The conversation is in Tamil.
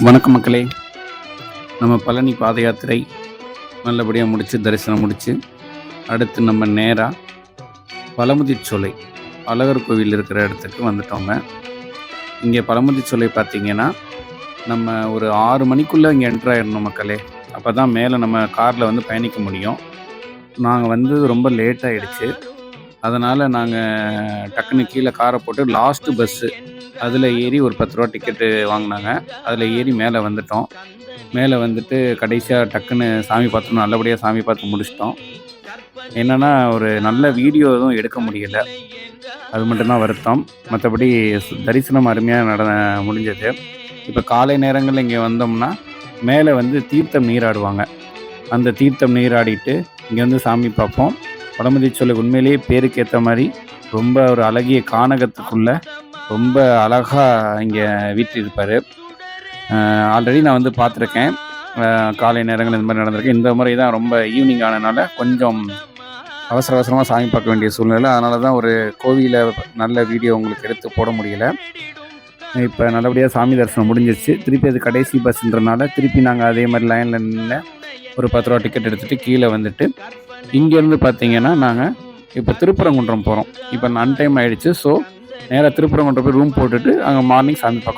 வணக்கம் மக்களே. நம்ம பழனி பாத யாத்திரை நல்லபடியாக முடித்து தரிசனம் முடித்து அடுத்து நம்ம நேராக பழமுதிர்ச்சோலை அழகர் கோவில் இருக்கிற இடத்துக்கு வந்துட்டோங்க. இங்கே பழமுதிர்ச்சோலை பார்த்திங்கன்னா நம்ம ஒரு 6 மணிக்குள்ளே இங்கே என்ட்ரு ஆகிடணும் மக்களே. அப்போ தான் மேலே நம்ம காரில் வந்து பயணிக்க முடியும். நாங்கள் வந்து ரொம்ப லேட் ஆகிடுச்சு. அதனால் நாங்கள் டக்குன்னு கீழே காரை போட்டு லாஸ்ட்டு பஸ்ஸு அதில் ஏறி ஒரு 10 ரூபா டிக்கெட்டு வாங்கினாங்க. அதில் ஏறி மேலே வந்துட்டோம். மேலே வந்துட்டு கடைசியாக டக்குன்னு சாமி பார்த்தோம். நல்லபடியாக சாமி பார்த்து முடிச்சிட்டோம். என்னென்னா ஒரு நல்ல வீடியோ எதுவும் எடுக்க முடியலை, அது மட்டும்தான் வருத்தம். மற்றபடி தரிசனம் அருமையாக முடிஞ்சது. இப்போ காலை நேரங்களில் இங்கே வந்தோம்னா மேலே வந்து தீர்த்தம் நீராடுவாங்க. அந்த தீர்த்தம் நீராடிட்டு இங்கே வந்து சாமி பார்ப்போம். பழமுதிர்ச்சோலை உண்மையிலேயே பேருக்கு ஏற்ற மாதிரி ரொம்ப ஒரு அழகிய கானகத்துக்குள்ளே ரொம்ப அழகாக இங்கே வீற்றிருப்பார். ஆல்ரெடி நான் வந்து பார்த்துருக்கேன், காலை நேரங்கள் இந்த மாதிரி நடந்திருக்கேன். இந்த முறை தான் ரொம்ப ஈவினிங் ஆனதுனால கொஞ்சம் அவசரமாக சாமி பார்க்க வேண்டிய சூழ்நிலை. அதனால தான் ஒரு கோவிலை நல்ல வீடியோ உங்களுக்கு எடுத்து போட முடியலை. இப்போ நல்லபடியாக சாமி தரிசனம் முடிஞ்சிருச்சு. திருப்பி அது கடைசி பஸ்ன்றனால திருப்பி நாங்கள் அதே மாதிரி லைனில் நின்று ஒரு 10 ரூபா டிக்கெட் எடுத்துகிட்டு கீழே வந்துட்டு இங்கேருந்து பார்த்தீங்கன்னா நாங்கள் இப்போ திருப்பரங்குன்றம் போகிறோம். இப்போ அன்டைம் ஆகிடுச்சு. ஸோ நேராக திருப்பரங்குன்றம் போய் ரூம் போட்டுட்டு அங்கே மார்னிங் சாமி பார்க்கணும்.